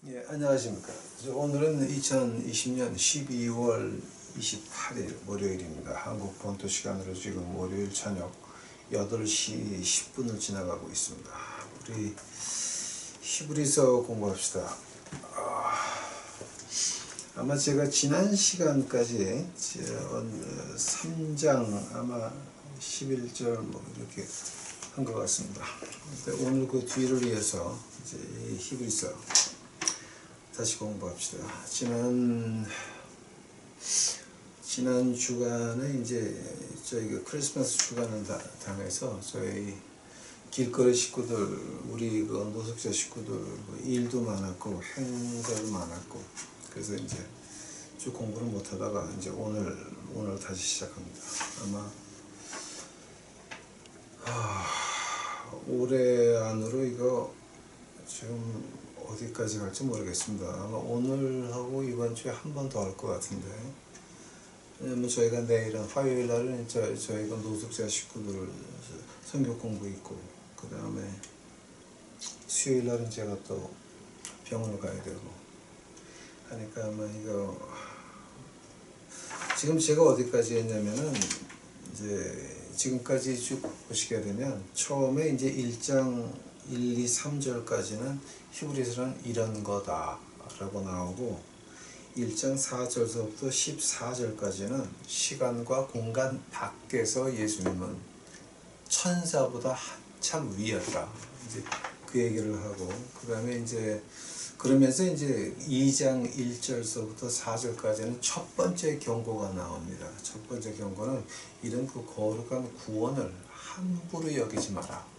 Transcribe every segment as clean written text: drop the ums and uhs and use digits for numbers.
예, 안녕하십니까. 오늘은 2020년 12월 28일 월요일입니다. 한국 본토 시간으로 지금 월요일 저녁 8시 10분을 지나가고 있습니다. 우리 히브리서 공부합시다. 아마 제가 지난 시간까지 3장 아마 11절 뭐 이렇게 한 것 같습니다. 오늘 그 뒤를 이어서 이제 히브리서 다시 공부합시다. 지난 주간에 이제 저희가 크리스마스 주간을 당해서 저희 길거리 식구들, 우리 그 노숙자 식구들 일도 많았고 행사도 많았고, 그래서 이제 쭉 공부를 못 하다가 이제 오늘 다시 시작합니다. 아마 올해 안으로 이거 지금 어디까지 갈지 모르겠습니다. 아마 오늘하고 이번 주에 한 번 더 할 것 같은데, 왜냐면 저희가 내일은 화요일 날은 저희가 노숙자 식구들 성경 공부 있고, 그 다음에 수요일 날은 제가 또 병원을 가야 되고 하니까 아마 이거 지금 제가 어디까지 했냐면은 이제 지금까지 쭉 보시게 되면 처음에 이제 1장 1, 2, 3절까지는 히브리서는 이런 거다 라고 나오고, 1장 4절서부터 14절까지는 시간과 공간 밖에서 예수님은 천사보다 한참 위였다, 이제 그 얘기를 하고, 그 다음에 이제 그러면서 이제 2장 1절서부터 4절까지는 첫 번째 경고가 나옵니다. 첫 번째 경고는 이런 그 거룩한 구원을 함부로 여기지 마라.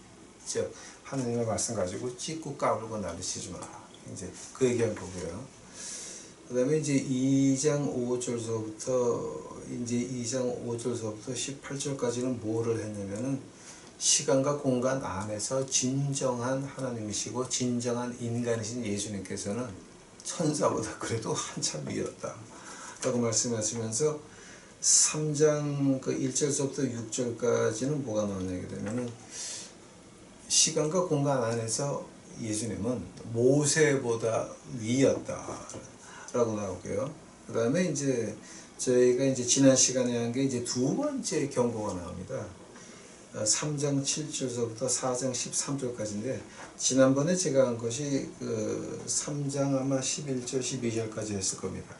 즉 하느님의 말씀 가지고 찢고 까불고 나르시지 마라. 이제 그 얘기한 거고요. 그 다음에 이제 2장 5절서부터 18절까지는 뭐를 했냐면은 시간과 공간 안에서 진정한 하나님이시고 진정한 인간이신 예수님께서는 천사보다 그래도 한참 위였다 라고 말씀하시면서 3장 그 1절서부터 6절까지는 뭐가 나오냐 되면은 시간과 공간 안에서 예수님은 모세보다 위였다 라고 나오고요. 그 다음에 이제 저희가 이제 지난 시간에 한 게 이제 두 번째 경고가 나옵니다. 3장 7절서부터 4장 13절까지인데, 지난번에 제가 한 것이 그 3장 아마 11절 12절까지 했을 겁니다.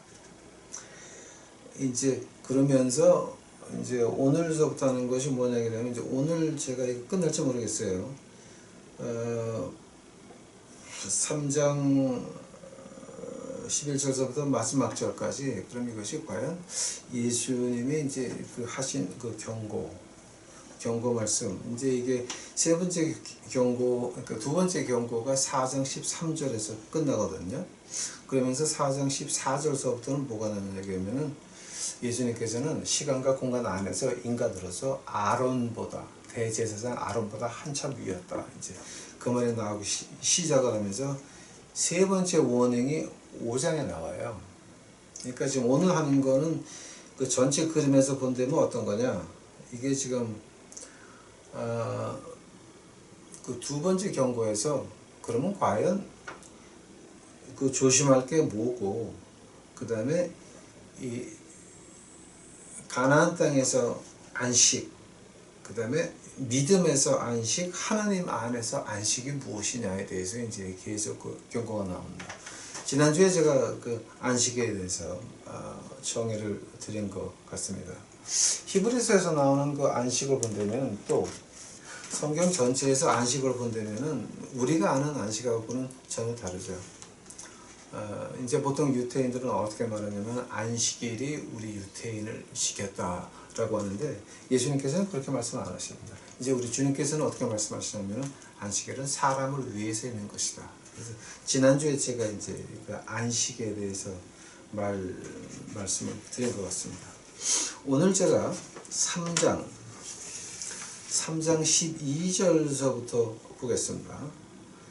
이제 그러면서 이제 오늘서부터 하는 것이 뭐냐 그러면, 이제 오늘 제가 이거 끝날지 모르겠어요. 3장 11절서부터 마지막 절까지, 그럼 이것이 과연 예수님이 이제 그 하신 그 경고 말씀, 이제 이게 세 번째 경고, 그러니까 두 번째 경고가 4장 13절에서 끝나거든요. 그러면서 4장 14절서부터는 뭐가 나느냐 그러면은 예수님께서는 시간과 공간 안에서 인간으로서 아론보다, 대제사장 아론보다 한참 위였다, 이제 그 말이 나오기 시작을 하면서 세 번째 워닝이 5장에 나와요. 그러니까 지금 오늘 하는 거는 그 전체 그림에서 본다면 어떤 거냐, 이게 지금 그 두 번째 경고에서 그러면 과연 그 조심할 게 뭐고, 그 다음에 이 가나안 땅에서 안식, 그 다음에 믿음에서 안식, 하나님 안에서 안식이 무엇이냐에 대해서 이제 계속 그 경고가 나옵니다. 지난주에 제가 그 안식에 대해서 정의를 드린 것 같습니다. 히브리서에서 나오는 그 안식을 본다면, 또 성경 전체에서 안식을 본다면은 우리가 아는 안식하고는 전혀 다르죠. 이제 보통 유태인들은 어떻게 말하냐면 안식일이 우리 유태인을 지켰다라고 하는데, 예수님께서는 그렇게 말씀 안 하십니다. 이제 우리 주님께서는 어떻게 말씀하시냐면 안식일은 사람을 위해서 있는 것이다. 그래서 지난주에 제가 이제 그 안식에 대해서 말씀을 드린 것 같습니다. 오늘 제가 3장 12절서부터 보겠습니다.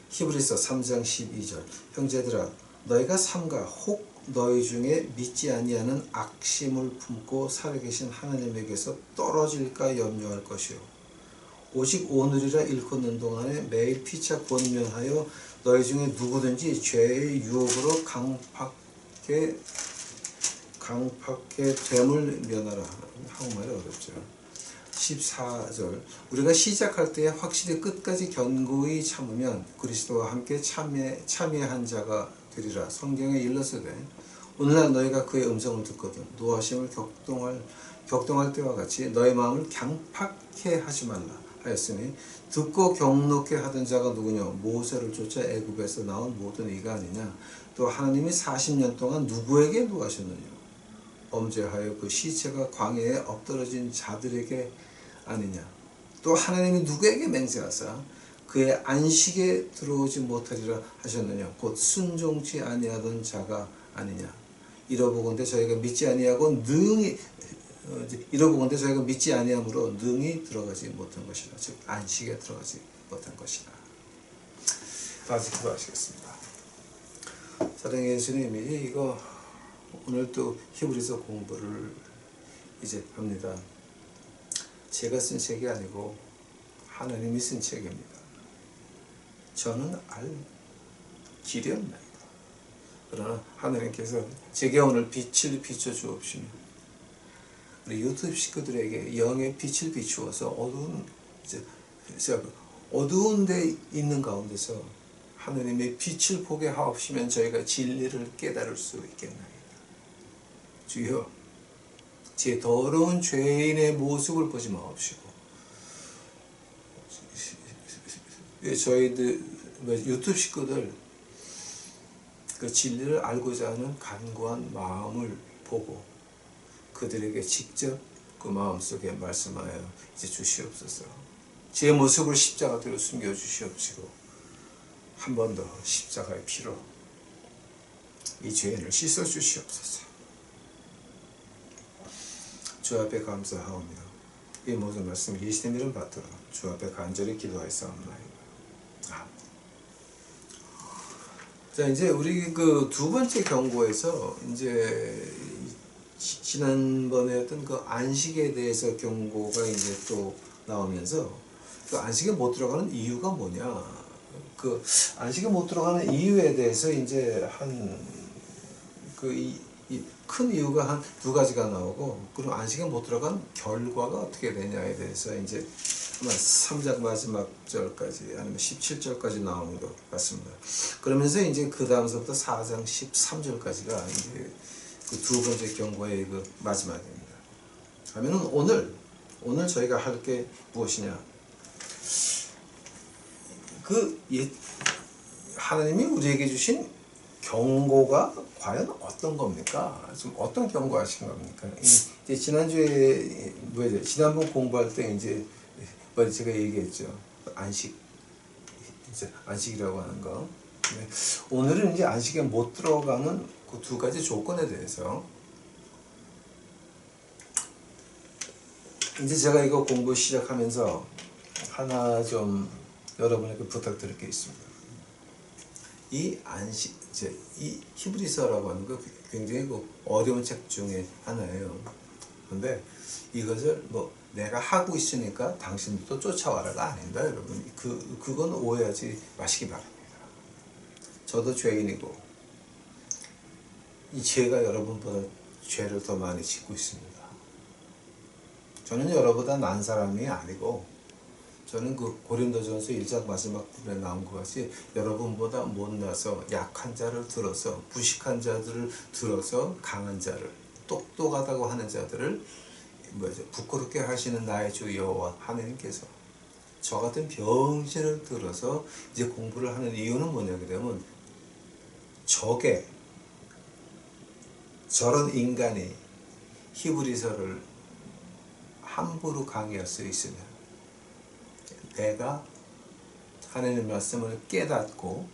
히브리서 3장 12절. 형제들아, 너희가 삼가 혹 너희 중에 믿지 아니하는 악심을 품고 살아계신 하나님에게서 떨어질까 염려할 것이요, 오직 오늘이라 일컫는 동안에 매일 피차 권면하여 너희 중에 누구든지 죄의 유혹으로 강팍해 됨을 면하라. 한국말이 어렵죠. 14절 우리가 시작할 때 확실히 끝까지 견고히 참으면 그리스도와 함께 참여한 자가 되리라. 성경에 일렀으되 오늘날 너희가 그의 음성을 듣거든 노하심을 격동할 때와 같이 너희 마음을 강팍해 하지 말라 하였으니 듣고 경록해 하던 자가 누구냐 모세를 쫓아 애굽에서 나온 모든 이가 아니냐. 또 하나님이 40년 동안 누구에게 노하셨느냐 범죄하여 그 시체가 광야에 엎드러진 자들에게 아니냐. 또 하나님이 누구에게 맹세하사 그의 안식에 들어오지 못하리라 하셨느냐. 곧 순종치 아니하던 자가 아니냐. 이러보건대 저희가 믿지 아니함으로 능히 들어가지 못한 것이라. 즉 안식에 들어가지 못한 것이라. 다시 기도하시겠습니다. 사랑의 예수님이 이거 오늘 또 히브리서 공부를 이제 합니다. 제가 쓴 책이 아니고 하나님이 쓴 책입니다. 저는 알 길이 없나이다. 그러나 하나님께서 제게 오늘 빛을 비춰주옵시며 우리 유튜브 식구들에게 영의 빛을 비추어서 어두운 데 있는 가운데서 하나님의 빛을 보게 하옵시면 저희가 진리를 깨달을 수 있겠나이다. 주여 제 더러운 죄인의 모습을 보지 마옵시고 저희들 유튜브 식구들 그 진리를 알고자 하는 간구한 마음을 보고 그들에게 직접 그 마음속에 말씀하여 이제 주시옵소서. 제 모습을 십자가대로 숨겨주시옵시고 한 번 더 십자가의 피로 이 죄인을 씻어주시옵소서. 주 앞에 감사하오며 이 모든 말씀 예수님 이름 받들어 주 앞에 간절히 기도하였사옵나이다. 자, 이제 우리 그 두 번째 경고에서 이제 지난번에 했던 그 안식에 대해서 경고가 이제 또 나오면서 그 안식에 못 들어가는 이유가 뭐냐? 그 안식에 못 들어가는 이유에 대해서 이제 큰 이유가 한 두 가지가 나오고, 그리고 안식에 못 들어간 결과가 어떻게 되냐에 대해서 이제 아마 3장 마지막 절까지 아니면 17절까지 나오는 것 같습니다. 그러면서 이제 그 다음서부터 4장 13절까지가 이제 그 두 번째 경고의 그 마지막입니다. 하면은 오늘 저희가 할 게 무엇이냐? 하나님이 우리에게 주신 경고가 과연 어떤 겁니까? 지금 어떤 경고하신 겁니까? 이제 지난번 공부할 때 이제 제가 얘기했죠. 안식이라고 하는 거. 오늘은 이제 안식에 못 들어가는 그 두 가지 조건에 대해서 이제 제가 이거 공부 시작하면서 하나 좀 여러분에게 부탁드릴 게 있습니다. 이 히브리서라고 하는 거 굉장히 어려운 책 중에 하나예요. 근데 이것을 내가 하고 있으니까 당신도 쫓아와라가 아닙니다, 여러분. 그건 오해하지 마시기 바랍니다. 저도 죄인이고 이 죄가 여러분보다 죄를 더 많이 짓고 있습니다. 저는 여러분보다 난 사람이 아니고, 저는 그 고린도전서 1장 마지막 부분에 나온 것 같이 여러분보다 못나서 약한 자를 들어서, 부식한 자들을 들어서 강한 자를, 똑똑하다고 하는 자들을 부끄럽게 하시는 나의 주 여호와 하나님께서 저 같은 병신을 들어서 이제 공부를 하는 이유는 뭐냐 그러면, 저런 인간이 히브리서를 함부로 강의할 수 있으면 내가 하나님의 말씀을 깨닫고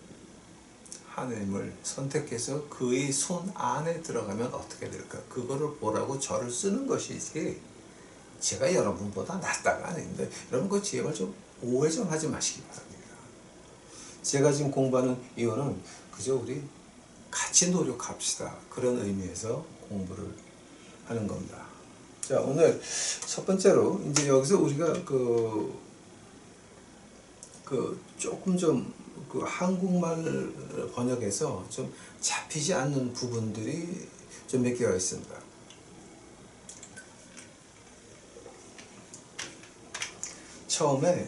하나님을 선택해서 그의 손 안에 들어가면 어떻게 될까? 그거를 보라고 저를 쓰는 것이지 제가 여러분보다 낫다가 아닌데, 여러분 그 제발 좀 오해 좀 하지 마시기 바랍니다. 제가 지금 공부하는 이유는 그저 우리 같이 노력합시다, 그런 의미에서 공부를 하는 겁니다. 자, 오늘 첫 번째로 이제 여기서 우리가 조금 좀 그 한국말 번역에서 좀 잡히지 않는 부분들이 좀 몇 개가 있습니다. 처음에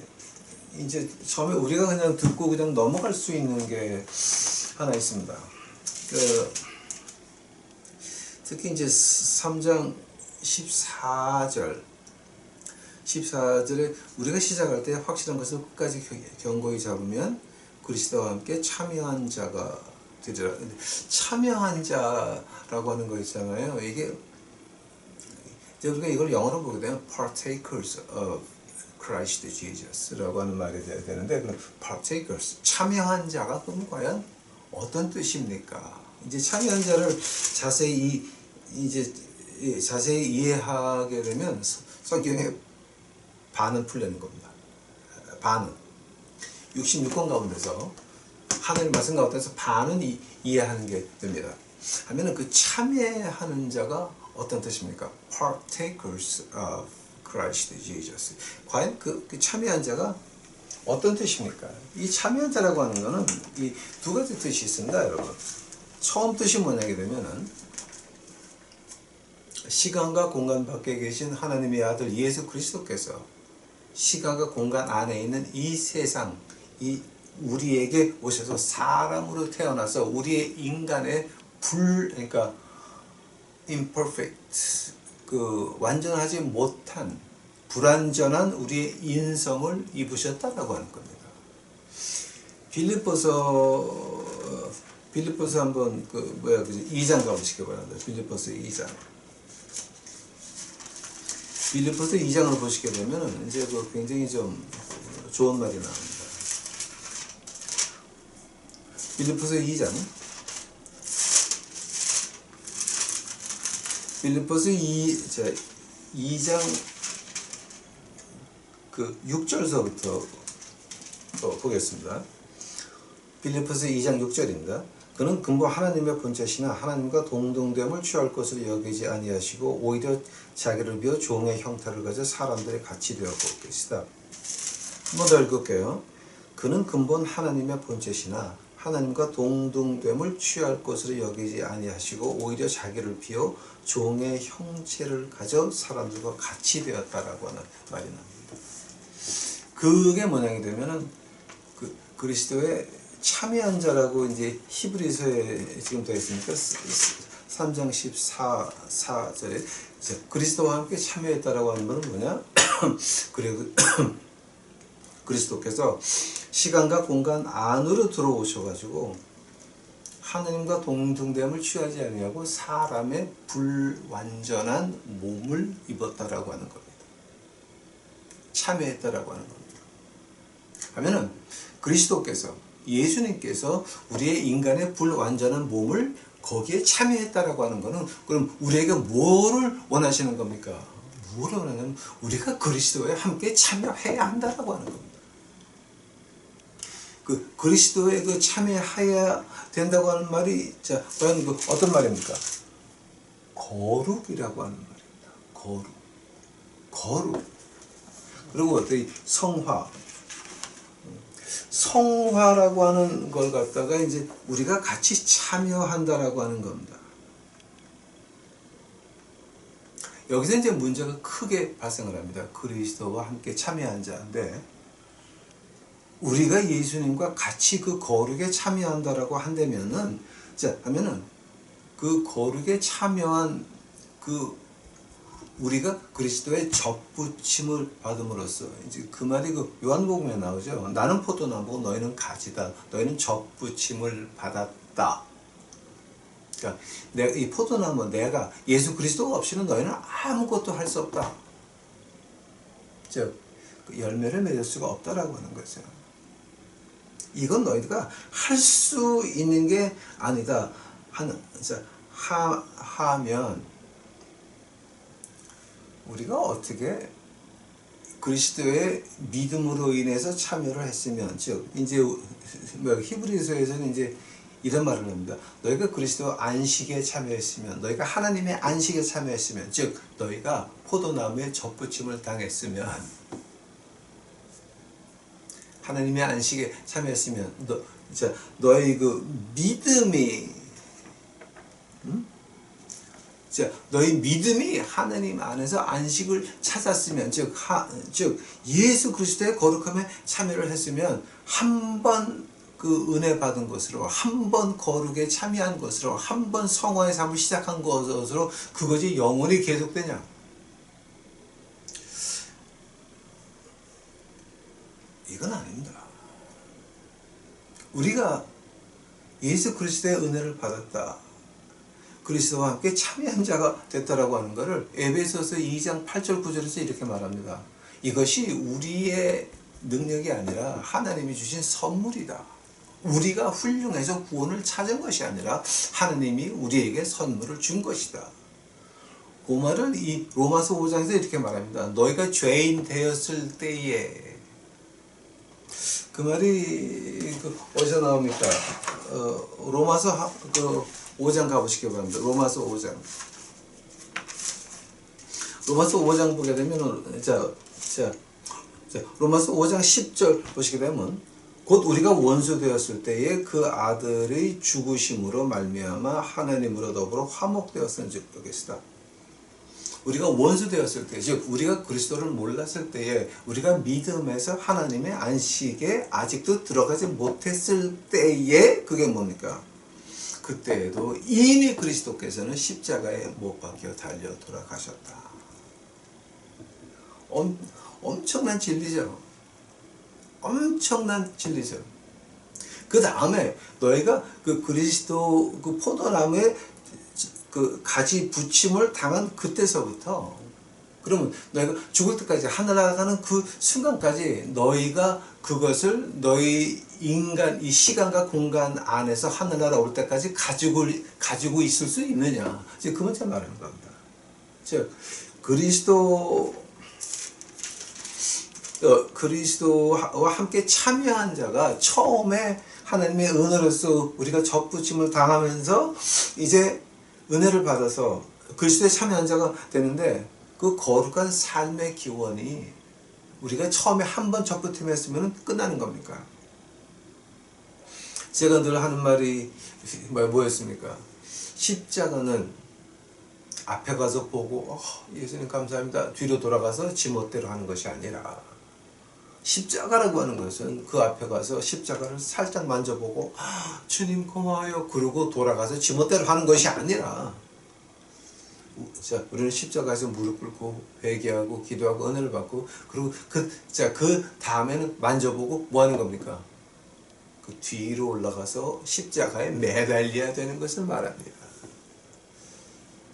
우리가 그냥 듣고 그냥 넘어갈 수 있는 게 하나 있습니다. 특히 이제 3장 14절에 우리가 시작할 때 확실한 것을 끝까지 견고히 잡으면 그리스도와 함께 참여한 자가 되리라. 참여한 자라고 하는 거 있잖아요. 이게 우리가 이걸 영어로 보게 되면 partakers of Christ Jesus라고 하는 말이 돼야 되는데, 그럼 partakers, 참여한 자가 그럼 과연 어떤 뜻입니까? 이제 참여한 자를 자세히 이해하게 되면 성경의 반은 풀리는 겁니다. 반은 66권 가운데서 하나님 말씀 가운데서 반은 이해하는 게 됩니다. 하면은 그 참여하는 자가 어떤 뜻입니까? Partakers of Christ Jesus. 과연 그 참여한 자가 어떤 뜻입니까? 이 참여한 자라고 하는 거는 이 두 가지 뜻이 있습니다, 여러분. 처음 뜻이 뭐냐게 되면은 시간과 공간 밖에 계신 하나님의 아들 예수 그리스도께서 시간과 공간 안에 있는 이 세상, 이 우리에게 오셔서 사람으로 태어나서 우리의 인간의 그러니까 imperfect, 완전하지 못한 불완전한 우리의 인성을 입으셨다라고 하는 겁니다. 빌립보서 한번 2장 가보시기 바랍니다. 빌립보서 2장. 빌립보서 2장을 보시게 되면 이제 굉장히 좀 좋은 말이 나옵니다. 빌립보서 2장. 빌립보서 2장 6절서부터 보겠습니다. 빌립보서 2장 6절입니다. 그는 근본 하나님의 본체시나 하나님과 동등됨을 취할 것으로 여기지 아니하시고 오히려 자기를 비워 종의 형태를 가져 사람들의 같이 되었고 계시다. 한번 더 읽을게요. 그는 근본 하나님의 본체시나 하나님과 동등됨을 취할 것으로 여기지 아니하시고 오히려 자기를 비워 종의 형체를 가져 사람들과 같이 되었다라고 하는 말이 납니다. 그게 뭐냐게 되면은 그리스도의 참여한 자라고 이제 히브리서에 지금 되어 있으니까 3장 14절에 그리스도와 함께 참여했다라고 하는 것은 뭐냐? 그리고 그리스도께서 시간과 공간 안으로 들어오셔가지고 하나님과 동등됨을 취하지 아니하고 사람의 불완전한 몸을 입었다라고 하는 겁니다. 참여했다라고 하는 겁니다. 하면은 그리스도께서 예수님께서 우리의 인간의 불완전한 몸을 거기에 참여했다라고 하는 것은 그럼 우리에게 뭐를 원하시는 겁니까? 뭐를 원하냐면 우리가 그리스도에 함께 참여해야 한다라고 하는 겁니다. 그리스도에 참여해야 된다고 하는 말이 과연 어떤 말입니까? 거룩이라고 하는 말입니다. 거룩. 그리고 또 성화라고 하는 걸 갖다가 이제 우리가 같이 참여한다라고 하는 겁니다. 여기서 이제 문제가 크게 발생을 합니다. 그리스도와 함께 참여한 자인데 우리가 예수님과 같이 그 거룩에 참여한다라고 한다면은 하면은 그 거룩에 참여한 우리가 그리스도의 접붙임을 받음으로써 이제 그 말이 요한복음에 나오죠. 나는 포도나무고 너희는 가지다. 너희는 접붙임을 받았다. 그러니까 이 포도나무 내가 예수 그리스도가 없이는 너희는 아무것도 할 수 없다. 즉 열매를 맺을 수가 없다라고 하는 거죠. 이건 너희가 할 수 있는 게 아니다. 하면 우리가 어떻게 그리스도의 믿음으로 인해서 참여를 했으면, 즉 이제 히브리서에서는 이제 이런 말을 합니다. 너희가 그리스도 안식에 참여했으면, 너희가 하나님의 안식에 참여했으면, 즉 너희가 포도나무에 접붙임을 당했으면 하나님의 안식에 참여했으면 너의 그 믿음이 너희 믿음이 하나님 안에서 안식을 찾았으면 즉 예수 그리스도의 거룩함에 참여를 했으면 한 번 그 은혜 받은 것으로 한 번 거룩에 참여한 것으로 한 번 성화의 삶을 시작한 것으로 그것이 영원히 계속되냐? 이건 아닙니다. 우리가 예수 그리스도의 은혜를 받았다. 그리스도와 함께 참여한 자가 됐다라고 하는 것을 에베소서 2장 8절 9절에서 이렇게 말합니다. 이것이 우리의 능력이 아니라 하나님이 주신 선물이다. 우리가 훌륭해서 구원을 찾은 것이 아니라 하나님이 우리에게 선물을 준 것이다. 그 말을 이 로마서 5장에서 이렇게 말합니다. 너희가 죄인 되었을 때에 그 말이 어디서 나옵니까? 로마서 5장 가보시기 바랍니다. 로마서 5장. 로마서 5장 보게 되면, 로마서 5장 10절 보시게 되면, 곧 우리가 원수 되었을 때에 그 아들의 죽으심으로 말미암아 하나님으로 더불어 화목되었은즉 여기시다. 우리가 원수 되었을 때, 즉 우리가 그리스도를 몰랐을 때에 우리가 믿음에서 하나님의 안식에 아직도 들어가지 못했을 때에 그게 뭡니까? 그때에도 이미 그리스도께서는 십자가에 못 박혀 달려 돌아가셨다. 엄청난 진리죠. 엄청난 진리죠. 그 다음에 너희가 그 그리스도 그 포도나무에 그 가지 부침을 당한 그때서부터 그러면 너희가 죽을 때까지 하늘나라 가는 그 순간까지 너희가 그것을 너희 인간 이 시간과 공간 안에서 하늘나라 올 때까지 가지고 있을 수 있느냐? 이제 그 문제 말하는 겁니다. 즉 그리스도와 함께 참여한 자가 처음에 하나님의 은혜로서 우리가 접붙임을 당하면서 이제 은혜를 받아서 그리스도에 참여한 자가 되는데 그 거룩한 삶의 기원이 우리가 처음에 한 번 접붙임했으면 끝나는 겁니까? 제가 늘 하는 말이 뭐였습니까? 십자가는 앞에 가서 보고 예수님 감사합니다. 뒤로 돌아가서 지멋대로 하는 것이 아니라 십자가라고 하는 것은 그 앞에 가서 십자가를 살짝 만져보고 주님 고마워요. 그러고 돌아가서 지멋대로 하는 것이 아니라 우리는 십자가에서 무릎 꿇고 회개하고 기도하고 은혜를 받고 그리고 그 다음에는 만져보고 뭐 하는 겁니까? 그 뒤로 올라가서 십자가에 매달려야 되는 것을 말합니다.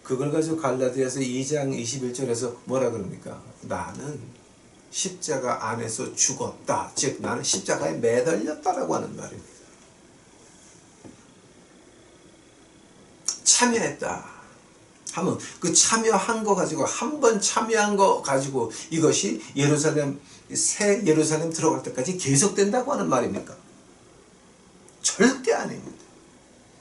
그걸 가지고 갈라디아서 2장 21절에서 뭐라 그럽니까? 나는 십자가 안에서 죽었다. 즉 나는 십자가에 매달렸다라고 하는 말입니다. 참여했다 하면 그 참여한 거 가지고 한 번 참여한 거 가지고 이것이 새 예루살렘 들어갈 때까지 계속된다고 하는 말입니까? 절대 아닙니다.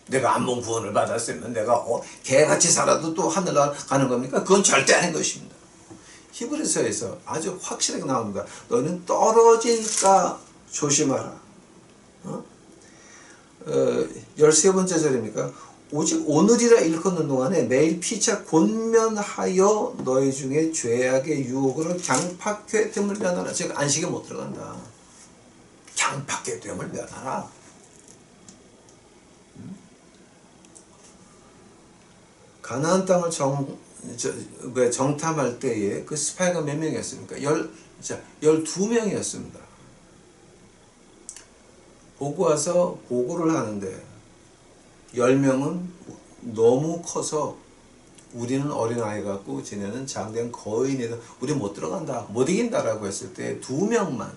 내가 한 번 구원을 받았으면 내가 개같이 살아도 또 하늘나라 가는 겁니까? 그건 절대 아닌 것입니다. 히브리서에서 아주 확실하게 나옵니다. 너는 떨어질까 조심하라. 13번째 절입니까? 오직 오늘이라 일컫는 동안에 매일 피차 권면하여 너희 중에 죄악의 유혹으로 강팍해 됨을 면하라. 즉 안식에 못 들어간다. 강팍해 됨을 면하라. 가나안 땅을 정탐할 때에 그 스파이가 몇 명이었습니까? 12명이었습니다. 보고 와서 보고를 하는데 10명은 너무 커서 우리는 어린아이 같고 쟤네는 장대한 거인이다. 우리 못 들어간다. 못 이긴다라고 했을 때 2명만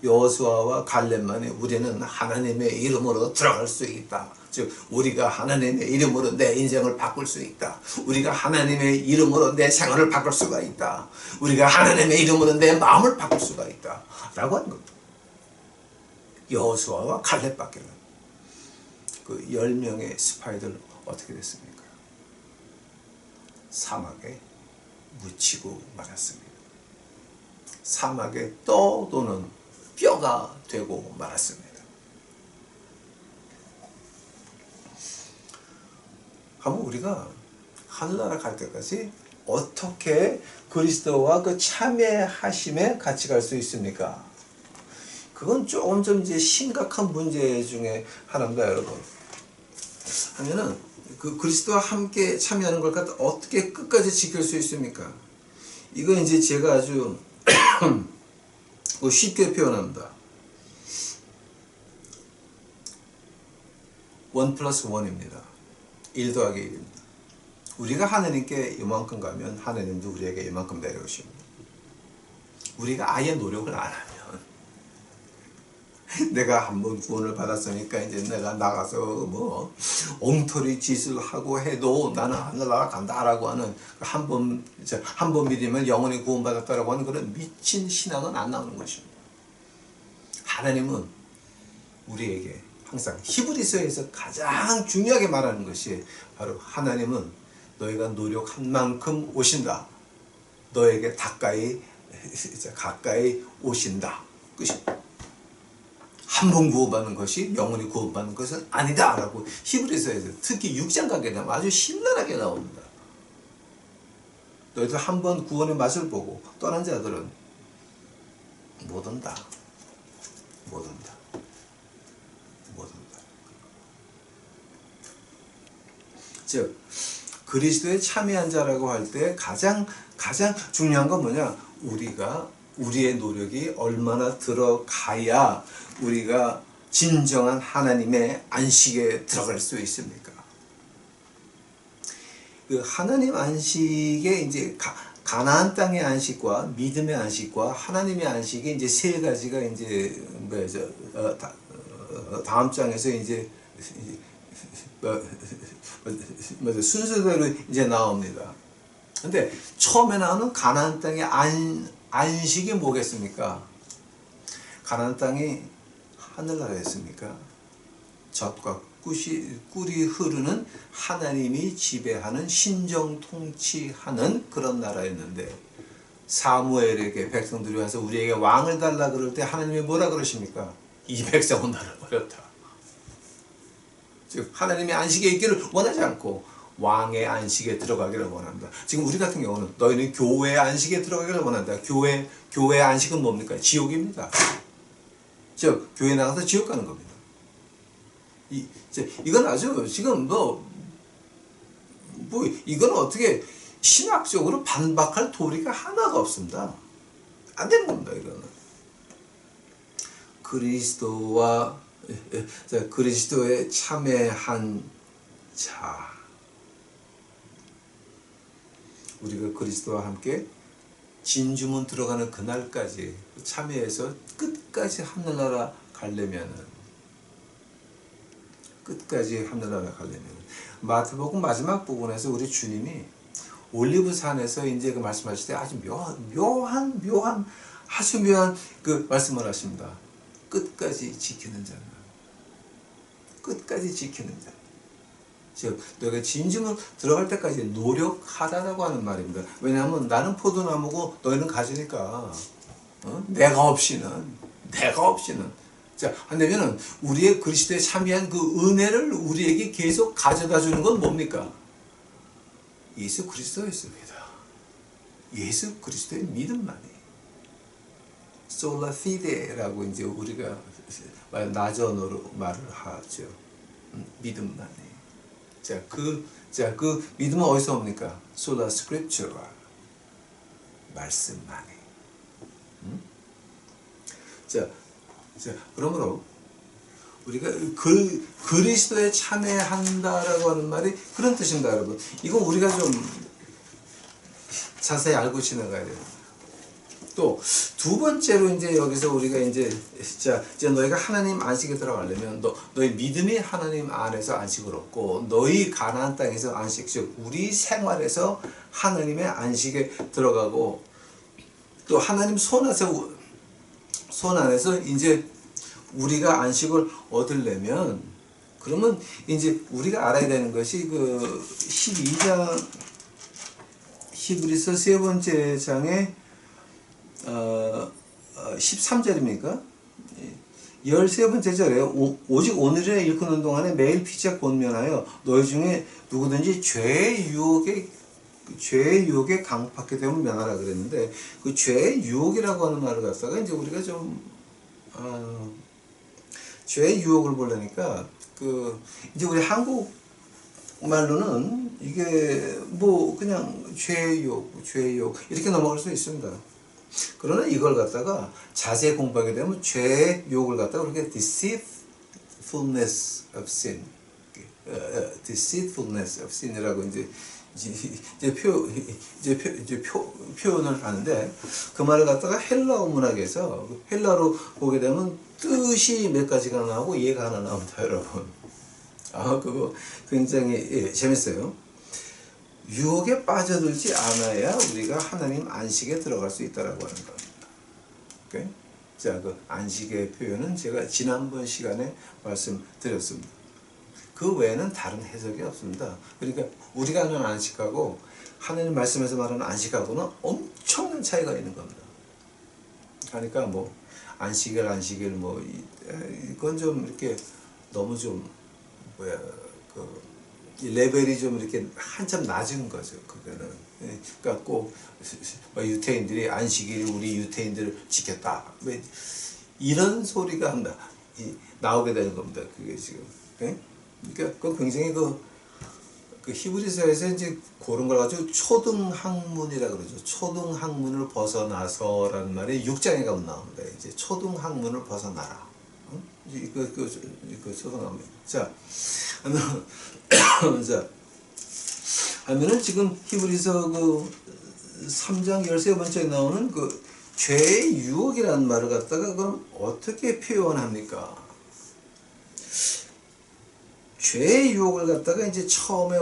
여호수아와 갈렙만이 우리는 하나님의 이름으로 들어갈 수 있다. 즉 우리가 하나님의 이름으로 내 인생을 바꿀 수 있다. 우리가 하나님의 이름으로 내 생활을 바꿀 수가 있다. 우리가 하나님의 이름으로 내 마음을 바꿀 수가 있다. 라고 하는 겁니다. 여호수아와 갈렙밖에 그 10명의 스파이들 어떻게 됐습니까? 사막에 묻히고 말았습니다. 사막에 떠도는 뼈가 되고 말았습니다. 한번 우리가 하늘나라 갈 때까지 어떻게 그리스도와 그 참여하심에 같이 갈 수 있습니까? 그건 조금 좀 이제 심각한 문제 중에 하나입니다, 여러분. 하면은 그 그리스도와 함께 참여하는 걸 갖다 어떻게 끝까지 지킬 수 있습니까? 이거 이제 제가 아주 쉽게 표현합니다. 1+1입니다. 1 더하기 1입니다. 우리가 하나님께 이만큼 가면 하나님도 우리에게 이만큼 내려오십니다. 우리가 아예 노력을 안 하면 내가 한번 구원을 받았으니까 이제 내가 나가서 뭐 엉터리 짓을 하고 해도 나는 하늘나라 간다라고 하는 한 번 믿으면 영원히 구원받았다라고 하는 그런 미친 신앙은 안 나오는 것입니다. 하나님은 우리에게 항상 히브리서에서 가장 중요하게 말하는 것이 바로 하나님은 너희가 노력한 만큼 오신다. 너에게 가까이 오신다. 끝입니다. 한 번 구원받는 것이 영원히 구원받는 것은 아니다 라고 히브리서에서 특히 6장 가게 되면 아주 신랄하게 나옵니다. 너희들 한 번 구원의 맛을 보고 떠난 자들은 못 온다. 못 온다. 못 온다. 즉 그리스도에 참여한 자라고 할 때 가장 중요한 건 뭐냐? 우리가 우리의 노력이 얼마나 들어가야 우리가 진정한 하나님의 안식에 들어갈 수 있습니까? 그 하나님 안식에 이제 가나안 땅의 안식과 믿음의 안식과 하나님의 안식이 이제 세 가지가 이제 다음 장에서 이제 순서대로 이제 나옵니다. 근데 처음에 나오는 가나안 땅의 안식이 뭐겠습니까? 가나안 땅이 하늘나라였습니까? 젖과 꿀이 흐르는 하나님이 지배하는 신정 통치하는 그런 나라였는데 사무엘에게 백성들이 와서 우리에게 왕을 달라 그럴 때 하나님이 뭐라 그러십니까? 이 백성은 나를 버렸다. 즉 하나님의 안식에 있기를 원하지 않고 왕의 안식에 들어가기를 원한다. 지금 우리 같은 경우는 너희는 교회의 안식에 들어가기를 원한다. 교회의 안식은 뭡니까? 지옥입니다. 즉 교회 나가서 지옥 가는 겁니다. 이건 아주 지금 이건 어떻게 신학적으로 반박할 도리가 하나가 없습니다. 안 되는 겁니다. 이거는 그리스도에 참여한 자, 우리가 그리스도와 함께 진주문 들어가는 그날까지 참여해서 끝까지 하늘나라 가려면은 마태복음 마지막 부분에서 우리 주님이 올리브산에서 이제 그 말씀하실 때 아주 묘한 그 말씀을 하십니다. 끝까지 지키는 자는 끝까지 지키는 자. 즉 너희가 진주문 들어갈 때까지 노력하라라고 하는 말입니다. 왜냐하면 나는 포도나무고 너희는 가지니까 내가 없이는 자 한다면은 우리의 그리스도에 참여한 그 은혜를 우리에게 계속 가져다 주는 건 뭡니까? 예수 그리스도였습니다. 예수 그리스도의 믿음만이 솔라 피데라고 이제 우리가 나전어로 말을 하죠. 믿음만이. 그 믿음은 어디서 옵니까? 솔라 스크립처라. 말씀만이. 그러므로 우리가 그리스도에 참여한다라고 하는 말이 그런 뜻입니다, 여러분. 이거 우리가 좀 자세히 알고 지나가야 돼요. 또 두 번째로 이제 여기서 우리가 이제 너희가 하나님 안식에 들어가려면 너희 믿음이 하나님 안에서 안식을 얻고 너희 가나안 땅에서 안식, 즉 우리 생활에서 하나님의 안식에 들어가고 또 하나님 손 안에서 이제 우리가 안식을 얻으려면 그러면 이제 우리가 알아야 되는 것이 그 12장 히브리서 세 번째 장에 13절입니까? 13번째 절에 오직 오늘이나 일컫는 동안에 매일 피차 권면하여 너희 중에 누구든지 죄의 유혹에 강팍하게 되면 면하라 그랬는데, 그 죄의 유혹이라고 하는 말을 갖다가 이제 우리가 좀 죄의 유혹을 보려니까 이제 우리 한국 말로는 이게 뭐 그냥 죄의 유혹 이렇게 넘어갈 수 있습니다. 그러나 이걸 갖다가 자세히 공부하게 되면 죄의 유혹을 갖다가 우리가 deceitfulness of sin, deceitfulness of sin이라고 표현을 하는데, 그 말을 갖다가 헬라어 문학에서 헬라로 보게 되면 뜻이 몇 가지가 나오고 얘가 하나 나옵니다, 여러분. 그거 굉장히 재밌어요. 유혹에 빠져들지 않아야 우리가 하나님 안식에 들어갈 수 있다라고 하는 겁니다. 오케이? 자, 그 안식의 표현은 제가 지난번 시간에 말씀드렸습니다. 그 외에는 다른 해석이 없습니다. 그러니까 우리가 하는 안식하고 하나님 말씀에서 말하는 안식하고는 엄청난 차이가 있는 겁니다. 그러니까 뭐 안식일 뭐 이건 좀 이렇게 너무 좀 레벨이 좀 이렇게 한참 낮은 거죠. 그거는. 그러니까 꼭 유태인들이 안식일 우리 유태인들 지켰다, 이런 소리가 나오게 되는 겁니다. 그게 지금. 그러니까 그 굉장히 그 히브리서에서 이제 그런 걸 가지고 초등학문이라 그러죠. 초등학문을 벗어나서라는 말이 6장에 가면 나옵니다. 이제 초등학문을 벗어나라. 이거 초등학문. 자, 자, 하면은 지금 히브리서 3장 13번째에 나오는 죄의 유혹이라는 말을 갖다가 그럼 어떻게 표현합니까? 죄의 유혹을 갖다가 이제 처음에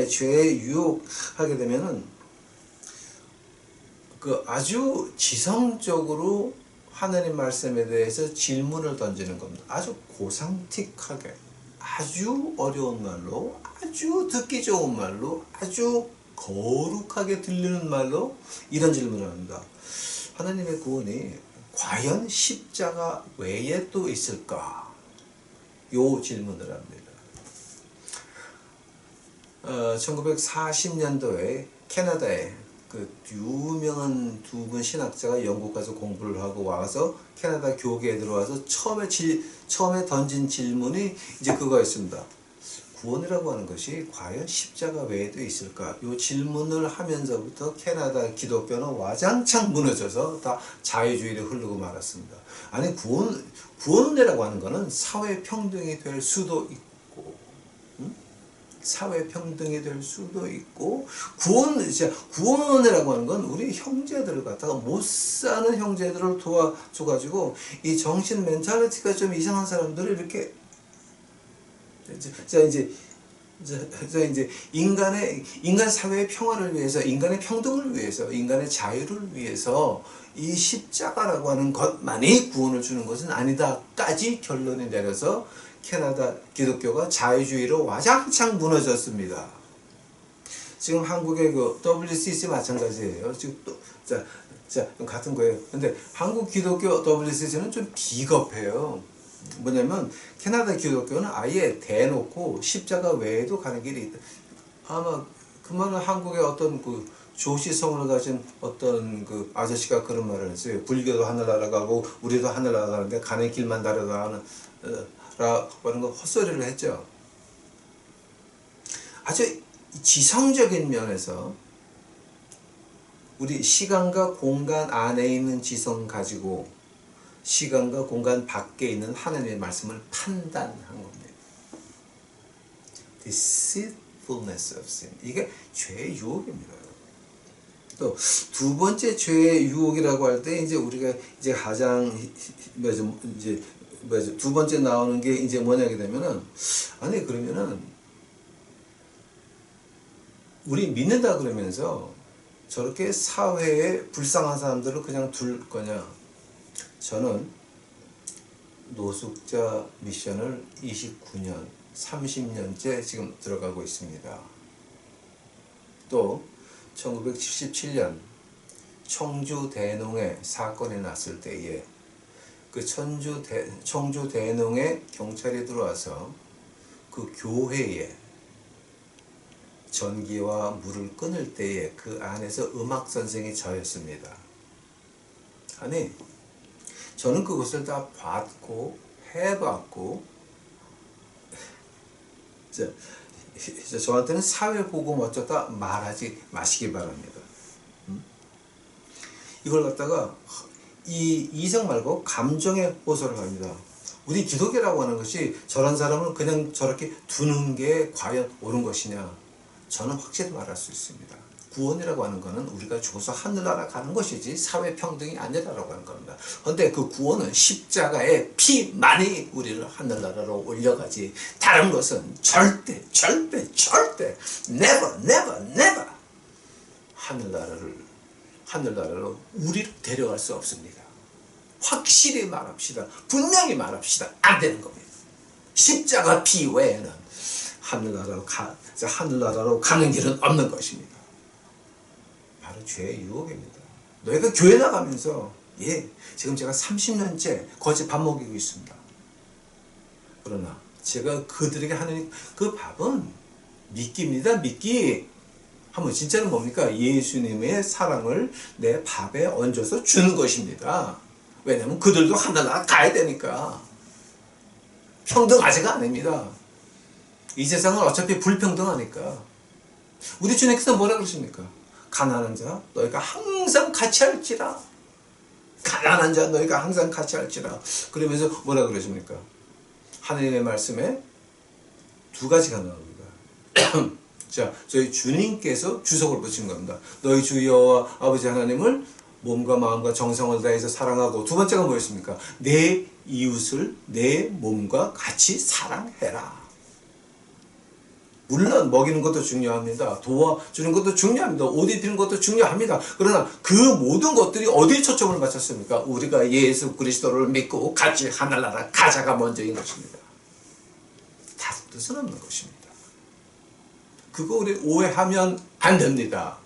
죄의 유혹하게 되면은 아주 지성적으로 하나님 말씀에 대해서 질문을 던지는 겁니다. 아주 고상틱하게, 아주 어려운 말로, 아주 듣기 좋은 말로, 아주 거룩하게 들리는 말로 이런 질문을 합니다. 하나님의 구원이 과연 십자가 외에 또 있을까? 요 질문을 합니다. 1940년도에 캐나다에 유명한 두 분 신학자가 영국 가서 공부를 하고 와서 캐나다 교계에 들어와서 처음에 던진 질문이 이제 그거였습니다. 구원이라고 하는 것이 과연 십자가 외에도 있을까? 이 질문을 하면서부터 캐나다 기독교는 와장창 무너져서 다 자유주의로 흐르고 말았습니다. 아니, 구원이라고 하는 것은 사회 평등이 될 수도 있고, 사회 평등이 될 수도 있고, 구원이라고 하는 건 우리 형제들을 갖다가 못 사는 형제들을 도와줘가지고 이 정신 멘탈리티가 좀 이상한 사람들을 이렇게 이제 인간 사회의 평화를 위해서, 인간의 평등을 위해서, 인간의 자유를 위해서 이 십자가라고 하는 것만이 구원을 주는 것은 아니다까지 결론이 내려서 캐나다 기독교가 자유주의로 와장창 무너졌습니다. 지금 한국의 WCC 마찬가지예요. 지금 같은 거예요. 근데 한국 기독교 WCC는 좀 비겁해요. 뭐냐면 캐나다 기독교는 아예 대놓고 십자가 외에도 가는 길이 있다. 아마 그 말은 한국의 어떤 조시성을 가진 어떤 아저씨가 그런 말을 했어요. 불교도 하늘 날아가고 우리도 하늘 날아가는데 가는 길만 다르다 하는 라고 하는 거 헛소리를 했죠. 아주 지성적인 면에서 우리 시간과 공간 안에 있는 지성 가지고 시간과 공간 밖에 있는 하나님의 말씀을 판단한 겁니다. Deceitfulness of sin. 이게 죄의 유혹입니다. 또 두 번째 죄의 유혹이라고 할 때 이제 우리가 이제 가장 두 번째 나오는 게 이제 뭐냐게 되면은, 아니 그러면은 우리 믿는다 그러면서 저렇게 사회에 불쌍한 사람들을 그냥 둘 거냐? 저는 노숙자 미션을 29년, 30년째 지금 들어가고 있습니다. 또 1977년 청주 대농해 사건이 났을 때에 그 청주 대농에 경찰이 들어와서 그 교회에 전기와 물을 끊을 때에 그 안에서 음악 선생이 저였습니다. 아니, 저는 그것을 다 봤고 해봤고, 저한테는 사회보고 어쩌다 말하지 마시기 바랍니다. 이걸 갖다가 이성 말고 감정에 호소를 합니다. 우리 기독교라고 하는 것이 저런 사람을 그냥 저렇게 두는 게 과연 옳은 것이냐? 저는 확실히 말할 수 있습니다. 구원이라고 하는 것은 우리가 죽어서 하늘나라 가는 것이지 사회평등이 아니라고 하는 겁니다. 그런데 그 구원은 십자가의 피만이 우리를 하늘나라로 올려가지, 다른 것은 절대 never 하늘나라로 우리를 데려갈 수 없습니다. 확실히 말합시다. 분명히 말합시다. 안 되는 겁니다. 십자가 피 외에는 하늘나라로 가는 길은 없는 것입니다. 바로 죄의 유혹입니다. 너희가 교회 나가면서, 지금 제가 30년째 거짓 밥 먹이고 있습니다. 그러나 제가 그들에게 하는 그 밥은 미끼입니다. 미끼. 하면 진짜는 뭡니까? 예수님의 사랑을 내 밥에 얹어서 주는 것입니다. 왜냐하면 그들도 하늘나라 가야 되니까. 평등하지가 않습니다. 이 세상은 어차피 불평등하니까. 우리 주님께서 뭐라 그러십니까? 가난한 자 너희가 항상 같이 할지라. 가난한 자 너희가 항상 같이 할지라. 그러면서 뭐라 그러십니까? 하나님의 말씀에 두 가지가 나옵니다. 자, 저희 주님께서 주석을 붙인 겁니다. 너희 주 여호와 아버지 하나님을 몸과 마음과 정성을 다해서 사랑하고, 두 번째가 뭐였습니까? 내 이웃을 내 몸과 같이 사랑해라. 물론 먹이는 것도 중요합니다. 도와주는 것도 중요합니다. 옷 입히는 것도 중요합니다. 그러나 그 모든 것들이 어디에 초점을 맞췄습니까? 우리가 예수 그리스도를 믿고 같이 하늘나라 가자가 먼저인 것입니다. 다른 뜻은 없는 것입니다. 그거 우리 오해하면 안 됩니다.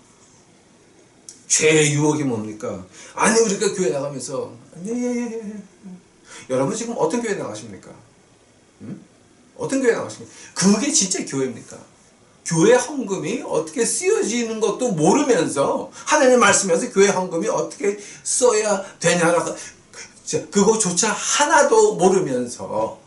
죄의 유혹이 뭡니까? 아니, 우리가 교회 나가면서, 여러분 지금 어떤 교회 나가십니까? 어떤 교회 나가십니까? 그게 진짜 교회입니까? 교회 헌금이 어떻게 쓰여지는 것도 모르면서, 하나님 말씀에서 교회 헌금이 어떻게 써야 되냐라고, 그거조차 하나도 모르면서,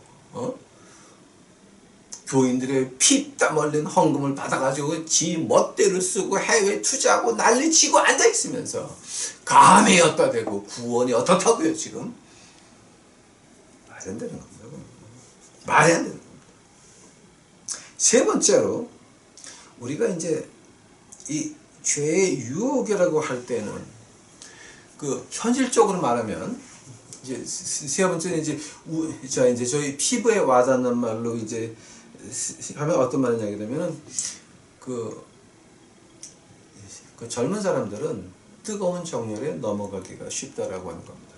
교인들의 피땀 흘린 헌금을 받아가지고 지 멋대로 쓰고 해외 투자하고 난리치고 앉아있으면서 감히 어디다 대고 구원이 어떻다고요 지금? 말이 안 되는 겁니다. 말이 안 되는 겁니다. 세 번째로 우리가 이제 이 죄의 유혹이라고 할 때는 그 현실적으로 말하면 이제 세 번째는 이제 저희 피부에 와닿는 말로 이제 하면 어떤 말이냐 되면은 그 젊은 사람들은 뜨거운 정열에 넘어가기가 쉽다라고 하는 겁니다.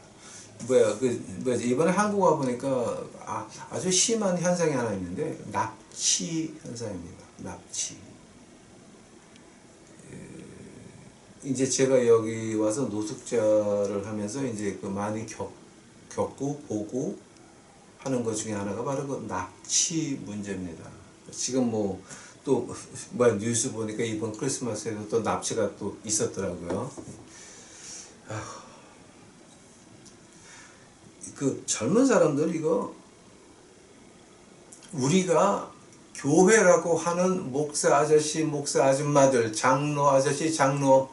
이번에 한국 와 보니까 아주 심한 현상이 하나 있는데 납치 현상입니다. 납치. 이제 제가 여기 와서 노숙자를 하면서 이제 그 많이 겪고 보고 하는 것 중에 하나가 바로 그 납치 문제입니다. 지금 또 뉴스 보니까 이번 크리스마스에도 또 납치가 또 있었더라고요. 그 젊은 사람들 이거 우리가 교회라고 하는 목사 아저씨, 목사 아줌마들, 장로 아저씨, 장로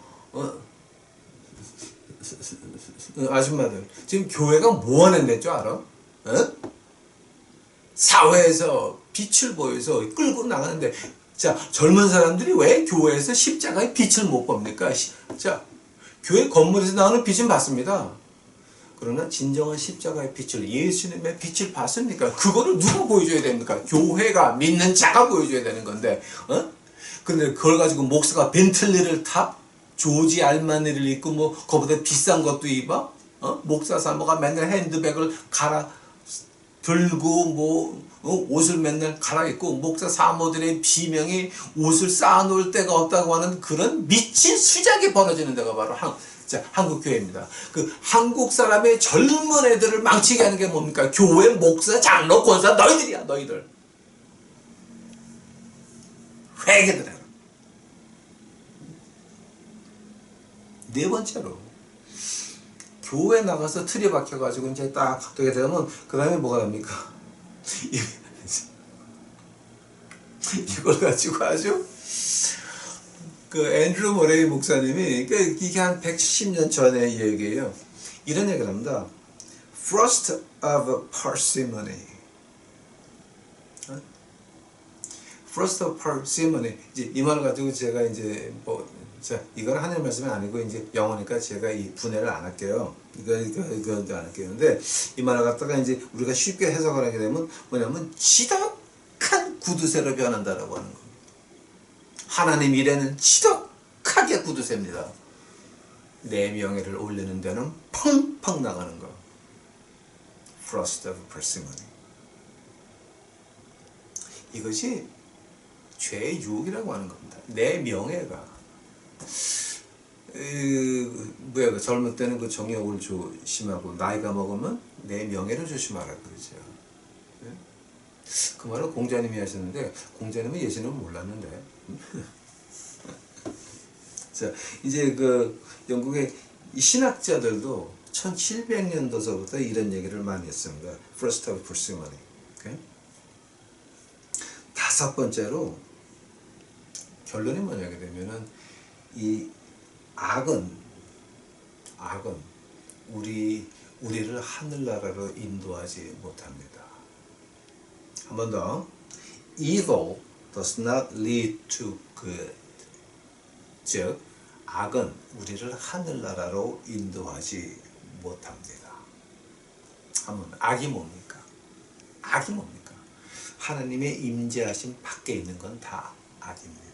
아줌마들 지금 교회가 뭐 하는 데인 줄 알아? 사회에서 빛을 보여서 끌고 나가는데, 자, 젊은 사람들이 왜 교회에서 십자가의 빛을 못 봅니까? 자, 교회 건물에서 나오는 빛은 봤습니다. 그러나 진정한 십자가의 빛을, 예수님의 빛을 봤습니까? 그거를 누가 보여줘야 됩니까? 교회가 믿는 자가 보여줘야 되는 건데, 근데 그걸 가지고 목사가 벤틀리를 타? 조지 알마니를 입고 그거보다 비싼 것도 입어? 목사 사모가 맨날 핸드백을 들고 옷을 맨날 갈아입고, 목사 사모들의 비명이 옷을 쌓아놓을 데가 없다고 하는 그런 미친 수작이 벌어지는 데가 바로 자, 한국 교회입니다. 그 한국 사람의 젊은 애들을 망치게 하는 게 뭡니까? 교회 목사, 장로, 권사 너희들이야, 너희들. 회개들 해라. 네 번째로 교회 나가서 틀에 박혀가지고 이제 딱 되게 되면 그 다음에 뭐가 납니까? 이걸 가지고 아주 그 앤드루 모레이 목사님이 이게 한 170년 전의 얘기예요. 이런 얘기를 합니다. Frost of parsimony. Frost of parsimony. 이제 이 말을 가지고 제가 이제 뭐 자, 이건 하나님 말씀이 아니고 이제 영어니까 제가 이 분해를 안 할게요. 이거 안 할게요. 근데 이 말을 갖다가 이제 우리가 쉽게 해석을 하게 되면 뭐냐면 지독한 구두쇠로 변한다라고 하는 겁니다. 하나님 일에는 지독하게 구두쇠입니다. 내 명예를 올리는 데는 펑펑 나가는 거. Frost of parsimony. 이것이 죄의 유혹이라고 하는 겁니다. 내 명예가 뭐야, 그 젊을 때는 그 정욕을 조심하고 나이가 먹으면 내 명예를 조심하라 그러죠. 네? 그 말을 공자님이 하셨는데 공자님은 예전에는 몰랐는데. 자, 이제 그 영국의 신학자들도 1700년도서부터 이런 얘기를 많이 했습니다. First of parsimony. Okay? 다섯 번째로 결론이 뭐냐게 되면은 이 악은 우리를 하늘나라로 인도하지 못합니다. 한 번 더. Evil does not lead to good. 즉 악은 우리를 하늘나라로 인도하지 못합니다. 한번 악이 뭡니까? 악이 뭡니까? 하나님의 임재하심 밖에 있는 건 다 악입니다.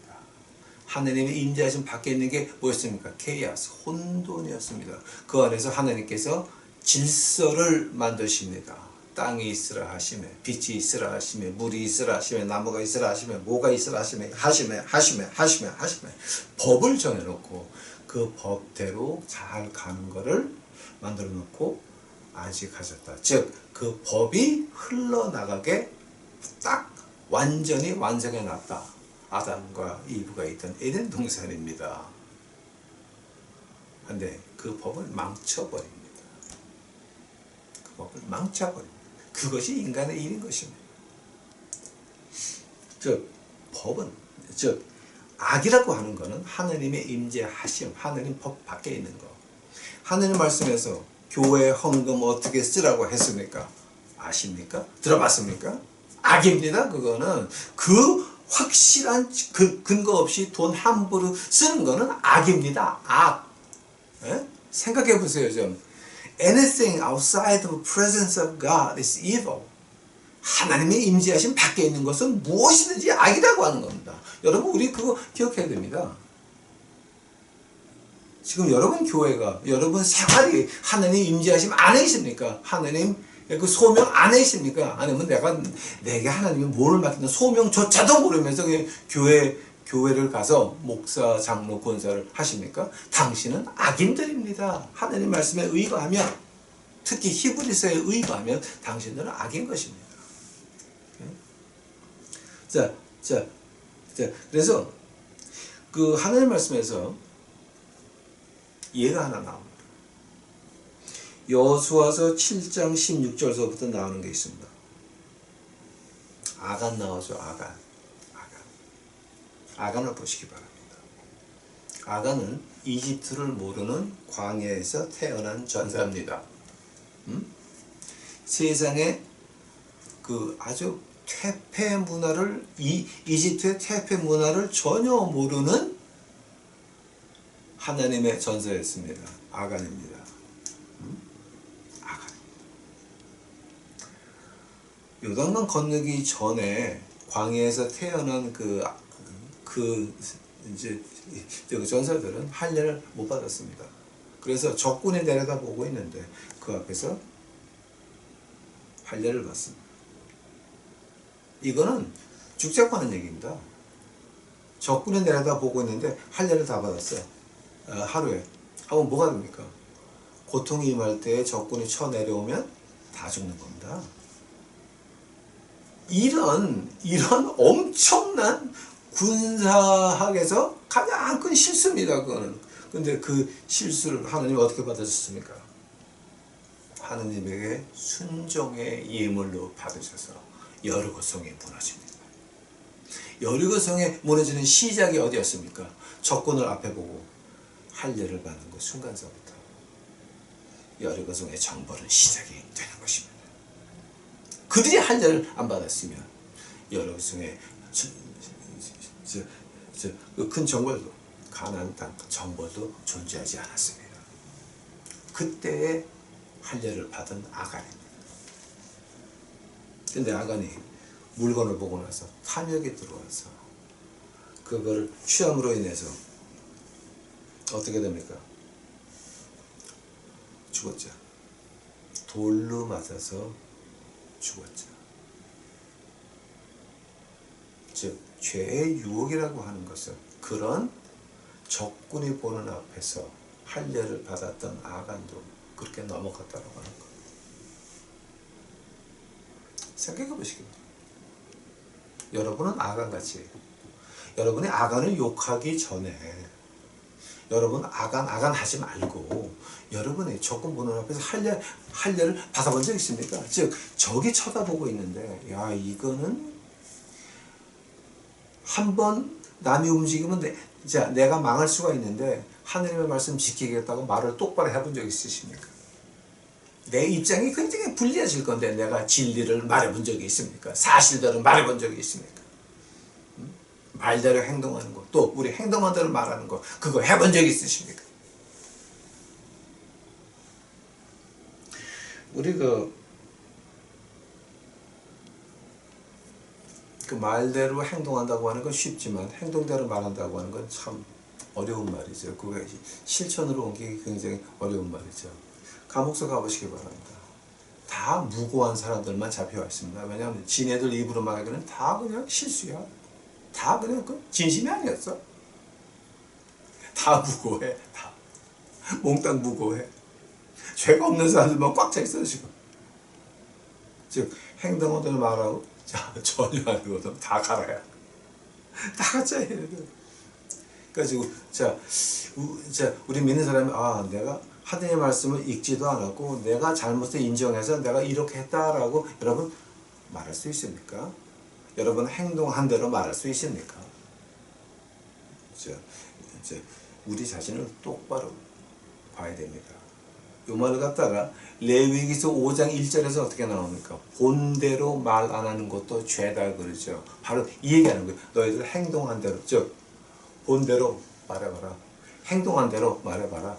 하나님의 임재하심 밖에 있는 게 뭐였습니까? 케이아스, 혼돈이었습니다. 그 안에서 하나님께서 질서를 만드십니다. 땅이 있으라 하시매, 빛이 있으라 하시매, 물이 있으라 하시매, 나무가 있으라 하시매, 뭐가 있으라 하시매, 법을 정해놓고 그 법대로 잘 가는 거를 만들어 놓고 아직 하셨다. 즉, 그 법이 흘러나가게 딱 완전히 완성해 놨다. 아담과 이브가 있던 에덴 동산입니다. 근데 그 법을 망쳐버립니다. 그 법을 망쳐버립니다. 그것이 인간의 일인 것입니다. 즉, 법은, 즉, 악이라고 하는 것은 하나님의 임재하심, 하나님 법 밖에 있는 것. 하나님 말씀에서 교회 헌금 어떻게 쓰라고 했습니까? 아십니까? 들어봤습니까? 악입니다. 그거는 그 확실한 근거 없이 돈 함부로 쓰는 거는 악입니다. 악. 예? 생각해 보세요 좀. Anything outside the presence of God is evil. 하나님의 임재하심 밖에 있는 것은 무엇이든지 악이라고 하는 겁니다. 여러분 우리 그거 기억해야 됩니다. 지금 여러분 교회가 여러분 생활이 하나님 임재하심 안에 있습니까? 하나님 그 소명 안에 있습니까? 아니면 내게 하나님이 뭐를 맡기는 소명조차도 모르면서 교회를 가서 목사, 장로, 권사를 하십니까? 당신은 악인들입니다. 하나님 말씀에 의거하면, 특히 히브리서에 의거하면 당신들은 악인 것입니다. 자, 그래서 그 하나님 말씀에서 예가 하나 나옵니다. 여호수아서 7장 16절서부터 나오는 게 있습니다. 아간 나오죠. 아간을 보시기 바랍니다. 아간은 이집트를 모르는 광야에서 태어난 전사입니다. 세상에 그 아주 퇴폐 문화를 이집트의 퇴폐 문화를 전혀 모르는 하나님의 전사였습니다. 아간입니다. 요단강 건너기 전에 광야에서 태어난 이제 전사들은 할례를 못 받았습니다. 그래서 적군이 내려다보고 있는데 그 앞에서 할례를 받습니다. 이거는 죽자고 하는 얘기입니다. 적군이 내려다보고 있는데 할례를 다 받았어요. 하루에 하면 뭐가 됩니까? 고통이 임할 때에 적군이 쳐내려오면 다 죽는 겁니다. 이런 엄청난 군사학에서 가장 큰 실수입니다. 그거는. 근데 그 실수를 하나님 어떻게 받으셨습니까? 하나님에게 순종의 예물로 받으셔서 여리고 성이 무너집니다. 여리고 성이 무너지는 시작이 어디였습니까? 적군을 앞에 보고 할례를 받는 그 순간서부터 여리고 성의 정벌은 시작이 되는 것입니다. 그들이 할례를 안 받았으면 여리고 성의 큰 정벌도, 가나안 땅 정벌도 존재하지 않았습니다. 그때에 할례를 받은 아간입니다. 근데 아간이 물건을 보고 나서 탐욕이 들어와서 그거를 취함으로 인해서 어떻게 됩니까? 죽었죠. 돌로 맞아서 죽었죠. 즉 죄의 유혹이라고 하는 것은 그런 적군이 보는 앞에서 할례를 받았던 아간도 그렇게 넘어갔다고 하는 것. 생각해 보시기 바랍니다. 여러분은 아간같이, 여러분이 아간을 욕하기 전에 여러분 아간 하지 말고 여러분이 적군 보는 앞에서 할례를 받아본 적 있습니까? 즉 적이 쳐다보고 있는데 야 이거는 한번 남이 움직이면 내가 망할 수가 있는데 하느님의 말씀 지키겠다고 말을 똑바로 해본 적 있으십니까? 내 입장이 굉장히 불리해질 건데 내가 진리를 말해본 적이 있습니까? 사실대로 말해본 적이 있습니까? 말대로 행동하는 거, 또 우리 행동한 대로 말하는 거, 그거 해본 적이 있으십니까? 우리 그 말대로 행동한다고 하는 건 쉽지만 행동대로 말한다고 하는 건 참 어려운 말이죠. 그게 실천으로 옮기기 굉장히 어려운 말이죠. 감옥서 가보시기 바랍니다. 다 무고한 사람들만 잡혀와 있습니다. 왜냐하면 지네들 입으로 말하기는 다 그냥 실수야. 다 그냥 그 진심이 아니었어. 다 무고해. 다 몽땅 무고해. 죄가 없는 사람들만 꽉 차 있어 지금. 즉 행동으로 말하고 자 전혀 아니거든. 다 갈아야. 다 가짜야. 그래가지고 자 우리 믿는 사람이 내가 하나님의 말씀을 읽지도 않았고 내가 잘못을 인정해서 내가 이렇게 했다라고 여러분 말할 수 있습니까? 여러분 행동한 대로 말할 수 있습니까? 우리 자신을 똑바로 봐야 됩니다. 이 말을 갖다가 레위기서 5장 1절에서 어떻게 나옵니까? 본대로 말 안 하는 것도 죄다 그러죠. 바로 이 얘기하는 거예요. 너희들 행동한 대로, 즉 본대로 말해봐라. 행동한 대로 말해봐라.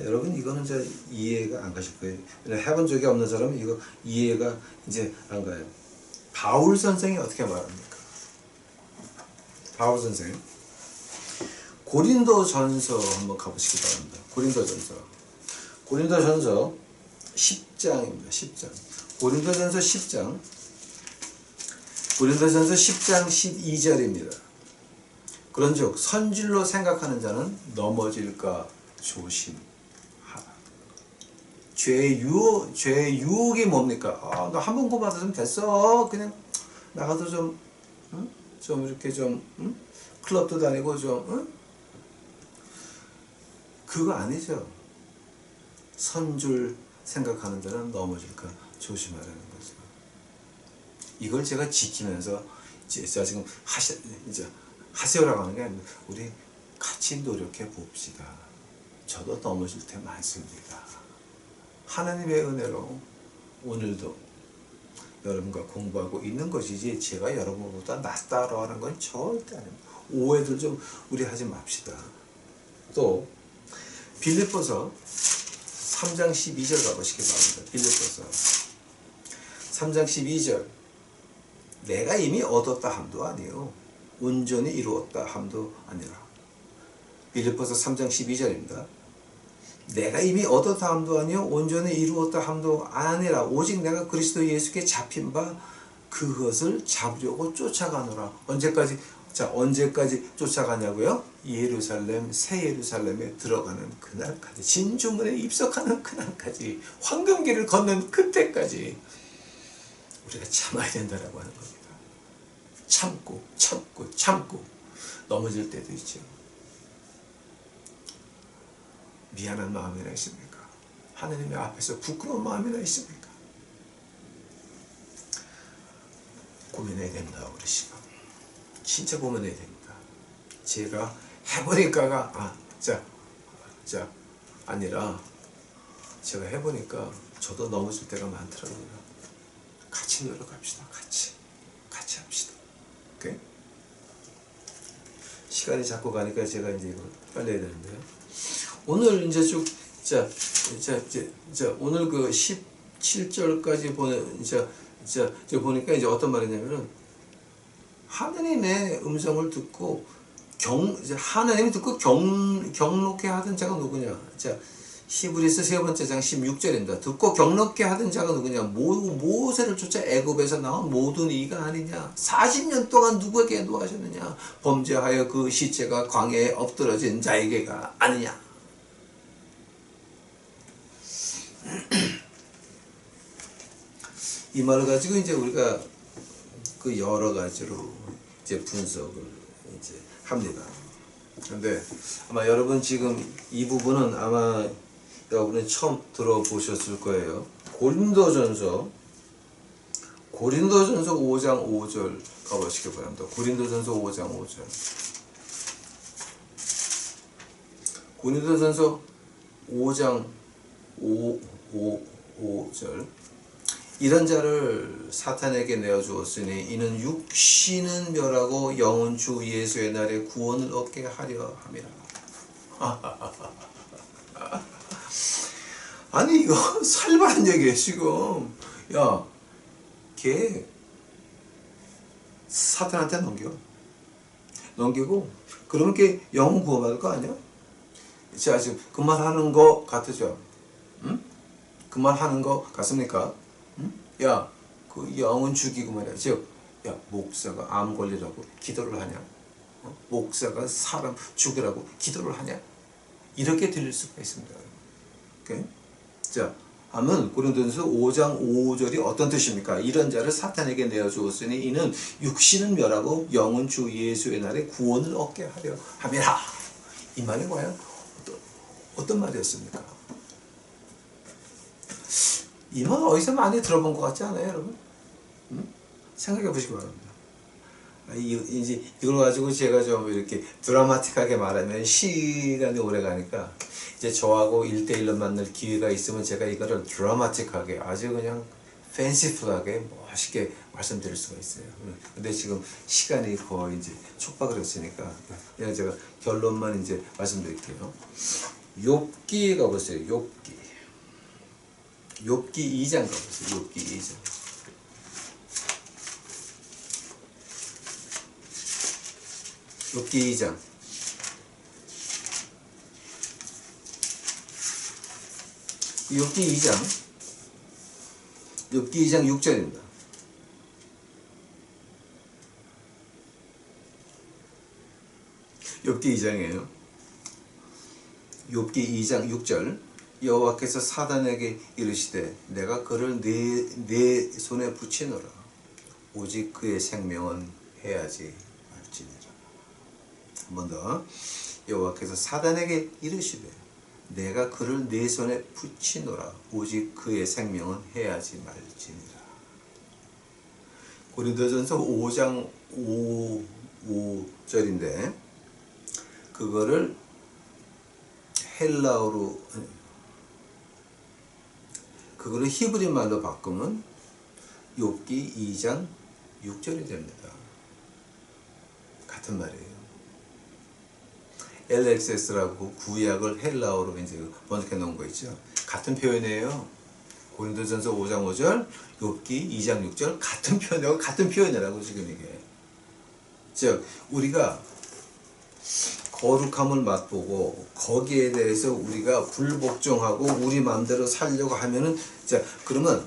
여러분 이거는 이제 이해가 안 가실 거예요. 해본 적이 없는 사람은 이거 이해가 이제 안 가요. 바울 선생이 어떻게 말합니까? 바울 선생 고린도전서 한번 가보시기 바랍니다. 고린도전서 10장입니다. 10장 고린도전서 10장 12절입니다. 그런즉 선질로 생각하는 자는 넘어질까 조심하라. 죄의 유혹이 뭡니까? 너 한 번 구받았으면 됐어. 그냥 나가도 좀 이렇게 클럽도 다니고 그거 아니죠. 선줄 생각하는 자는 넘어질까 조심하라는 거죠. 이걸 제가 지키면서 제가 지금 하세요라고 하는 게 아니라 우리 같이 노력해 봅시다. 저도 넘어질 때 많습니다. 하나님의 은혜로 오늘도 여러분과 공부하고 있는 것이지 제가 여러분보다 낫다라고 하는 건 절대 아닙니다. 오해들 좀 우리 하지 맙시다. 또 빌립보서 3장 12절 가보시기 바랍니다. 빌립보서 3장 12절 내가 이미 얻었다 함도 아니요 온전히 이루었다 함도 아니라. 빌립보서 3장 12절입니다. 내가 이미 얻었다 함도 아니요 온전히 이루었다 함도 아니라 오직 내가 그리스도 예수께 잡힌 바 그것을 잡으려고 쫓아가노라. 언제까지? 자, 언제까지 쫓아가냐고요? 예루살렘, 새 예루살렘에 들어가는 그날까지, 진주문에 입성하는 그날까지, 황금길을 걷는 그때까지 우리가 참아야 된다라고 하는 겁니다. 참고 참고 참고 넘어질 때도 있죠. 미안한 마음이나 있습니까? 하나님의 앞에서 부끄러운 마음이나 있습니까? 고민해야 됩니다. 우리 시간 진짜 고민해야 됩니다. 제가 해보니까가 아니라 제가 해보니까 저도 넘어질 때가 많더라고요. 같이 노력합시다. 같이 합시다. 오케이? 시간이 자꾸 가니까 제가 이제 이걸 빨리 해야 되는데요. 오늘 이제 쭉 오늘 그 17절까지 보니까 이제 어떤 말이냐면은 하나님의 음성을 듣고 하나님이 듣고 경록해 하던 자가 누구냐? 자, 히브리서 3번째 장 16절입니다. 듣고 경록해 하던 자가 누구냐? 모세를 쫓아 애굽에서 나온 모든 이가 아니냐? 40년 동안 누구에게 노하셨느냐? 범죄하여 그 시체가 광야에 엎드러진 자에게가 아니냐? 이 말을 가지고 이제 우리가 그 여러 가지로 이제 분석을 이제 합니다. 근데 아마 여러분 지금 이 부분은 아마 여러분이 처음 들어보셨을 거예요. 고린도전서 5장 5절 가보시기 바랍니다. 고린도전서 5장 5절. 고린도전서 5장 5절. 이런 자를 사탄에게 내어주었으니 이는 육신은 멸하고 영은 주 예수의 날에 구원을 얻게 하려 함이라. 아니 이거 살벌한 얘기예요 지금. 야, 걔 사탄한테 넘기고 그러면 걔 영은 구원받을 거 아니야? 자, 지금 그 말 하는 거 같으죠? 응? 그 말 하는 거 같습니까? 응? 야, 그 영은 죽이고 말이야. 즉, 야, 목사가 암 걸리라고 기도를 하냐? 목사가 사람 죽이라고 기도를 하냐? 이렇게 들릴 수가 있습니다. 오케이? 자, 하면 고린도전서 5장 5절이 어떤 뜻입니까? 이런 자를 사탄에게 내어주었으니 이는 육신은 멸하고 영은 주 예수의 날에 구원을 얻게 하려 함이라. 이 말이 과연 어떤 말이었습니까? 이 말 어디서 많이 들어본 것 같지 않아요, 여러분? 생각해 보시기 바랍니다. 이제 이걸 가지고 제가 좀 이렇게 드라마틱하게 말하면 시간이 오래 가니까 이제 저하고 1대1로 만날 기회가 있으면 제가 이거를 드라마틱하게 아주 그냥 팬시풀하게 멋있게 말씀드릴 수가 있어요. 근데 지금 시간이 거의 이제 촉박을 했으니까 그냥 제가 결론만 이제 말씀드릴게요. 욥기 가보세요. 욥기 2장 가보세요. 욥기 2장. 욥기 2장. 욥기 2장 6절입니다. 욥기 2장이에요. 욥기 2장 6절. 여호와께서 사단에게 이르시되 내가 그를 내 손에 붙이노라. 오직 그의 생명은 해야지 말지니라. 한 번 더. 여호와께서 사단에게 이르시되 내가 그를 내 손에 붙이노라. 오직 그의 생명은 해야지 말지니라. 고린도전서 5장 5절인데 그거를 헬라어로 그거를 히브리 말로 바꾸면 욥기 2장 6절이 됩니다. 같은 말이에요. LXS라고 구약을 헬라어로 이제 번역해 놓은 거 있죠. 같은 표현이에요. 고린도전서 5장 5절, 욥기 2장 6절 같은 표현이라고 지금 이게. 즉 우리가 거룩함을 맛보고 거기에 대해서 우리가 불복종하고 우리 마음대로 살려고 하면은 자 그러면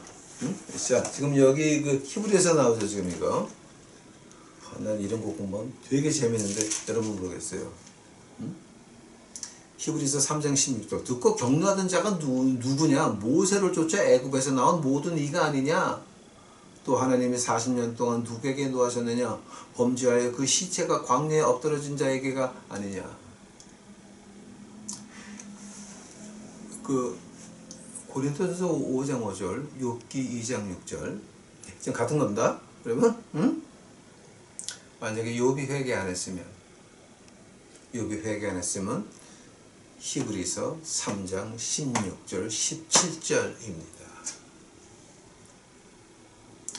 자 지금 여기 그 히브리서 나오죠 지금 이거 난 이런 거 공부하면 되게 재밌는데 여러분 모르겠어요. 히브리서 3장 16절 듣고 격려하던 자가 누구냐? 모세를 쫓아 애굽에서 나온 모든 이가 아니냐? 또 하나님이 40년 동안 누구에게 노하셨느냐? 범죄하여 그 시체가 광야에 엎드러진 자에게가 아니냐? 그 고린도전서 5장 5절, 욥기 2장 6절 지금 같은 겁니다. 그러면 만약에 욥이 회개 안 했으면 히브리서 3장 16절 17절입니다.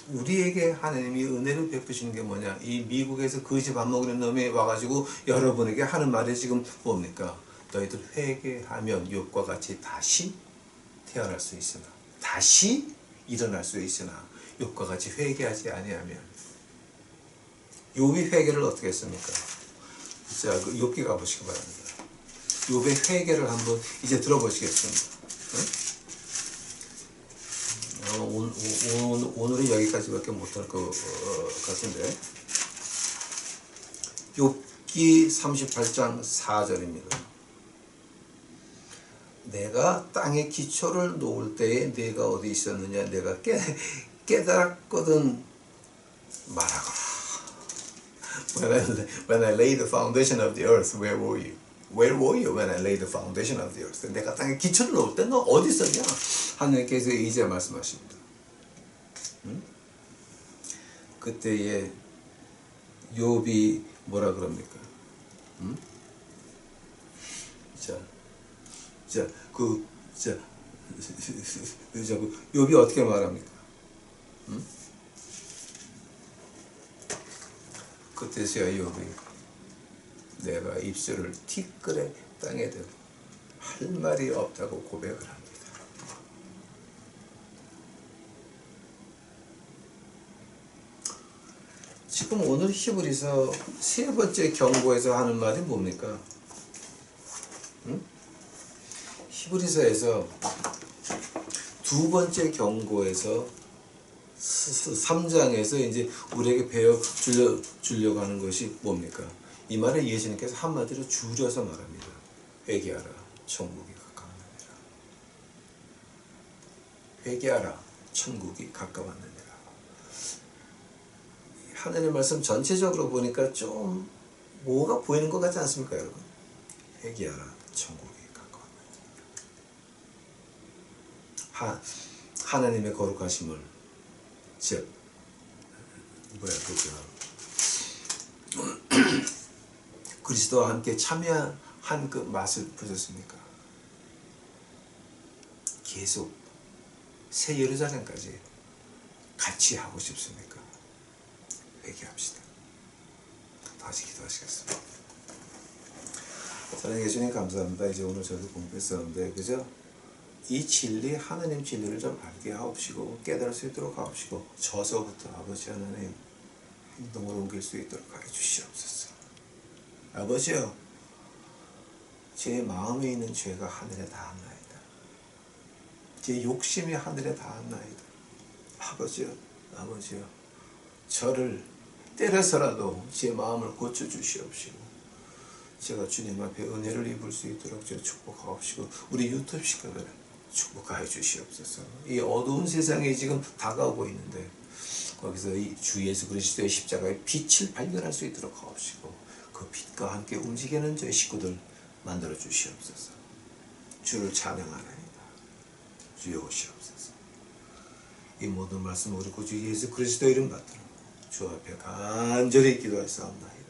우리에게 하나님이 은혜를 베푸시는 게 뭐냐? 이 미국에서 거지 밥 먹는 놈이 와가지고 여러분에게 하는 말이 지금 뭡니까? 너희들 회개하면 욥과 같이 다시 태어날 수 있으나, 다시 일어날 수 있으나 욥과 같이 회개하지 아니하면. 욥이 회개를 어떻게 했습니까? 자, 그 욥기 가보시기 바랍니다. 욥의 회개를 한번 이제 들어보시겠습니다. 오늘은 여기까지밖에 못할 것 같은데, 욥기 38장 4절입니다. 내가 땅에 기초를 놓을 때에 내가 어디 있었느냐? 내가 깨달았거든 말하거라. When I laid the foundation of the earth, where were you? Where were you when I laid the foundation of the earth? 내가 땅에 기초를 놓을 때 너 어디 있었냐? 하나님께서 이제 말씀하십니다. 그때에 욥이 뭐라 그럽니까? 욥이 어떻게 말합니까? 그때서야 욥이 내가 입술을 티끌에 땅에 대고 할 말이 없다고 고백을 합니다. 지금 오늘 히브리서 세 번째 경고에서 하는 말이 뭡니까? 히브리서에서 두 번째 경고에서 3장에서 이제 우리에게 배워 주려고 하는 것이 뭡니까? 이 말을 예수님께서 한마디로 줄여서 말합니다. 회개하라, 천국이 가까웠느니라. 회개하라, 천국이 가까웠느니라. 하나님의 말씀 전체적으로 보니까 좀 뭐가 보이는 것 같지 않습니까, 여러분? 회개하라, 천국이 가까웠느니라. 하나님의 거룩하심을, 즉 그리스도와 함께 참여한 그 맛을 보셨습니까? 계속 새 예루살렘까지 같이 하고 싶습니까? 회개합시다. 다시 기도하시겠습니다. 사랑해 예수님 감사합니다. 이제 오늘 저도 공부했었는데, 그죠? 이 진리, 하나님 진리를 좀 알게 하옵시고 깨달을 수 있도록 하옵시고, 저서부터 아버지 하나님 행동으로 옮길 수 있도록 하여 주시옵소서. 아버지여, 제 마음에 있는 죄가 하늘에 닿았나이다. 제 욕심이 하늘에 닿았나이다. 아버지여, 저를 때려서라도 제 마음을 고쳐주시옵시고, 제가 주님 앞에 은혜를 입을 수 있도록 저 축복하옵시고, 우리 유튜브 시간을 축복하여 주시옵소서. 이 어두운 세상에 지금 다가오고 있는데, 거기서 이 주 예수 그리스도의 십자가의 빛을 발견할 수 있도록 하옵시고, 그 빛과 함께 움직이는 저희 식구들 만들어 주시옵소서. 주를 찬양하나이다. 주여 오시옵소서. 이 모든 말씀 우리 구주 예수 그리스도 이름 받들어 주 앞에 간절히 기도하였사옵나이다.